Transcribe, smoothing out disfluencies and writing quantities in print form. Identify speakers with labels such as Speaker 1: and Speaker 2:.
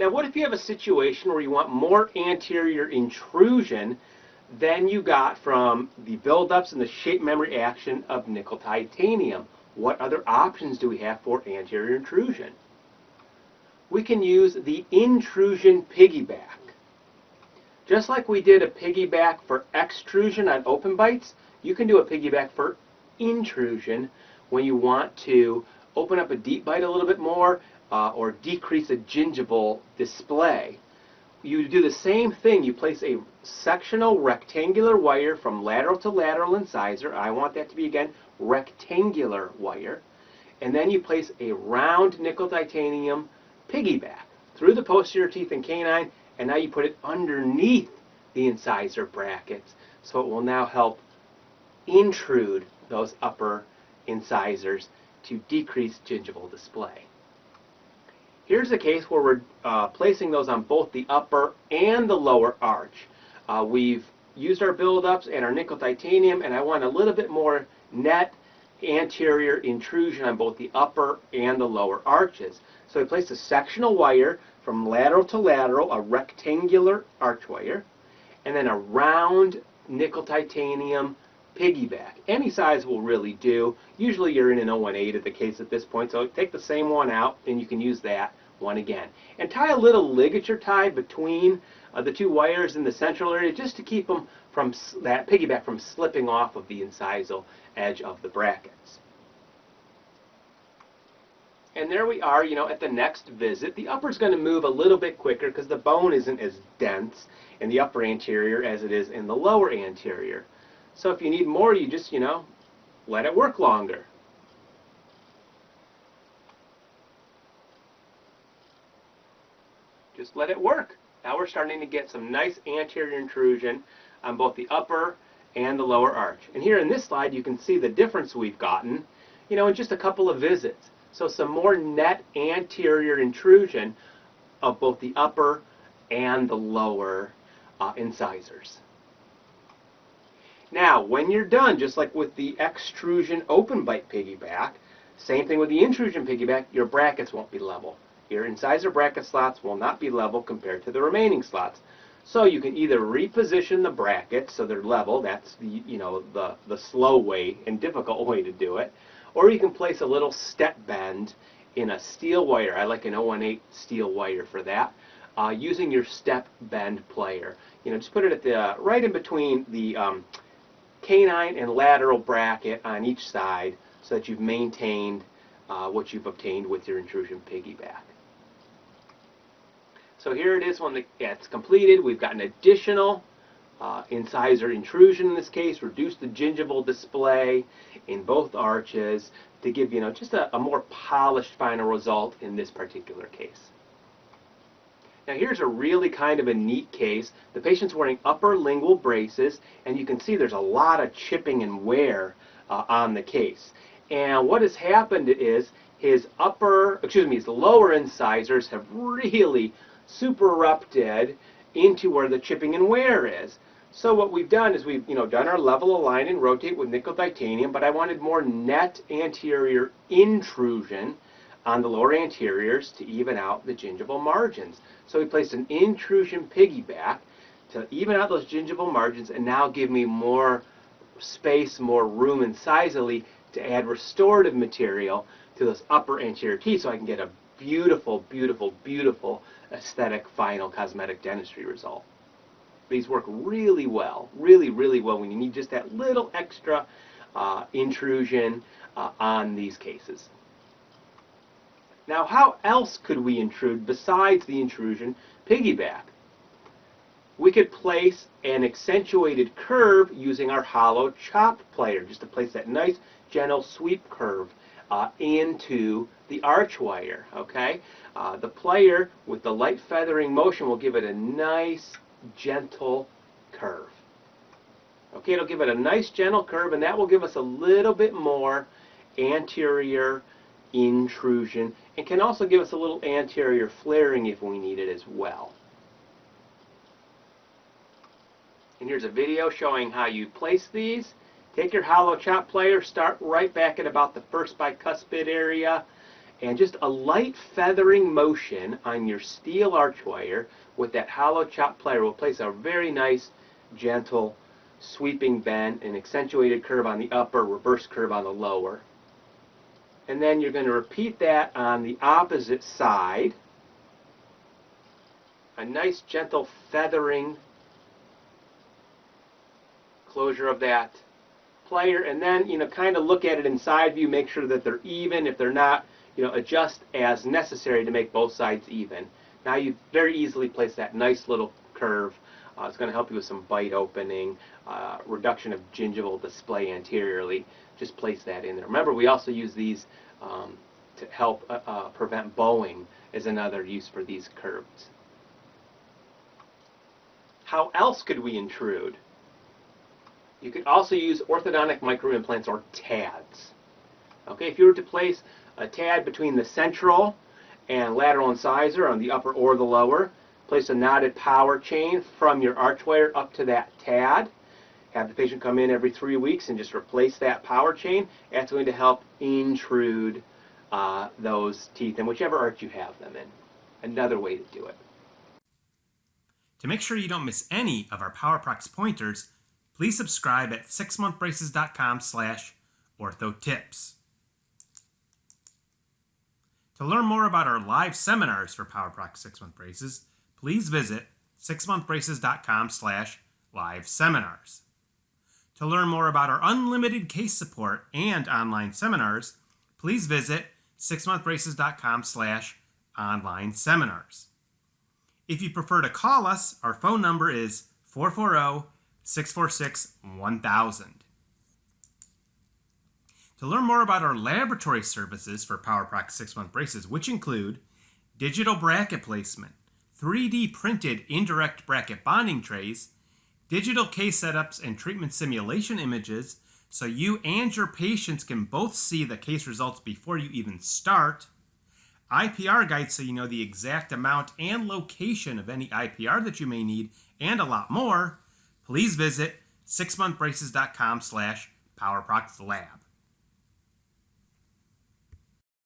Speaker 1: Now what if you have a situation where you want more anterior intrusion than you got from the buildups and the shape memory action of nickel titanium? What other options do we have for anterior intrusion? We can use the Intrusion Piggyback. Just like we did a piggyback for extrusion on open bites, you can do a piggyback for intrusion when you want to open up a deep bite a little bit more or decrease a gingival display. You do the same thing. You place a sectional rectangular wire from lateral to lateral incisor. I want that to be, again, rectangular wire. And then you place a round nickel titanium piggyback through the posterior teeth and canine, and now you put it underneath the incisor brackets, so it will now help intrude those upper incisors to decrease gingival display. Here's a case where we're placing those on both the upper and the lower arch. We've used our buildups and our nickel titanium, and I want a little bit more net anterior intrusion on both the upper and the lower arches. So we placed a sectional wire from lateral to lateral, a rectangular arch wire, and then a round nickel titanium piggyback. Any size will really do. Usually you're in an 018 of the case at this point, so take the same one out and you can use that one again. And tie a little ligature tie between the two wires in the central area just to keep them from that piggyback from slipping off of the incisal edge of the brackets. And there we are, at the next visit. The upper is going to move a little bit quicker because the bone isn't as dense in the upper anterior as it is in the lower anterior. So if you need more, you just, let it work longer. Just let it work. Now we're starting to get some nice anterior intrusion on both the upper and the lower arch. And here in this slide, you can see the difference we've gotten, in just a couple of visits. So some more net anterior intrusion of both the upper and the lower incisors. Now, when you're done, just like with the extrusion open bite piggyback, same thing with the intrusion piggyback, your brackets won't be level. Your incisor bracket slots will not be level compared to the remaining slots. So you can either reposition the brackets so they're level, that's the slow way and difficult way to do it, or you can place a little step bend in a steel wire. I like an 018 steel wire for that, using your step bend plier. Just put it at the right in between the canine and lateral bracket on each side so that you've maintained what you've obtained with your intrusion piggyback. So here it is when it's completed. We've got an additional incisor intrusion in this case, reduced the gingival display in both arches to give just a more polished final result in this particular case. Now here's a really kind of a neat case. The patient's wearing upper lingual braces, and you can see there's a lot of chipping and wear on the case. And what has happened is his lower incisors have really super erupted into where the chipping and wear is. So what we've done is we've done our level align and rotate with nickel titanium, but I wanted more net anterior intrusion on the lower anteriors to even out the gingival margins. So we placed an intrusion piggyback to even out those gingival margins and now give me more space, more room incisally to add restorative material to those upper anterior teeth so I can get a beautiful, beautiful, beautiful aesthetic final cosmetic dentistry result. These work really well, really, really well when you need just that little extra intrusion on these cases. Now, how else could we intrude besides the intrusion piggyback? We could place an accentuated curve using our hollow chop plier, just to place that nice, gentle sweep curve into the arch wire. Okay, the plier with the light feathering motion will give it a nice, gentle curve. Okay, it'll give it a nice, gentle curve, and that will give us a little bit more anterior intrusion, and can also give us a little anterior flaring if we need it as well. And here's a video showing how you place these. Take your hollow chop plier, start right back at about the first bicuspid area, And just a light feathering motion on your steel arch wire with that hollow chop plier will place a very nice, gentle, sweeping bend, an accentuated curve on the upper, reverse curve on the lower. And then you're going to repeat that on the opposite side. A nice, gentle feathering closure of that plier, and then kind of look at it in side view, make sure that they're even. If they're not, adjust as necessary to make both sides even. Now you very easily place that nice little curve. It's going to help you with some bite opening, reduction of gingival display anteriorly. Just place that in there. Remember, we also use these to help prevent bowing as another use for these curves. How else could we intrude? You could also use orthodontic microimplants or TADs. Okay, if you were to place a TAD between the central and lateral incisor on the upper or the lower, place a knotted power chain from your arch wire up to that TAD. Have the patient come in every 3 weeks and just replace that power chain. That's going to help intrude those teeth in whichever arch you have them in. Another way to do it.
Speaker 2: To make sure you don't miss any of our Powerprox pointers, please subscribe at 6monthbraces.com/orthotips. To learn more about our live seminars for Powerprox 6-month braces, please visit 6monthbraces.com/live-seminars. To learn more about our unlimited case support and online seminars, please visit 6monthbraces.com/online-seminars. If you prefer to call us, our phone number is 440-646-1000. To learn more about our laboratory services for Powerprox 6-month braces, which include digital bracket placement, 3D printed indirect bracket bonding trays, digital case setups and treatment simulation images so you and your patients can both see the case results before you even start, IPR guides so you know the exact amount and location of any IPR that you may need, and a lot more, please visit 6monthbraces.com/PowerproxLab.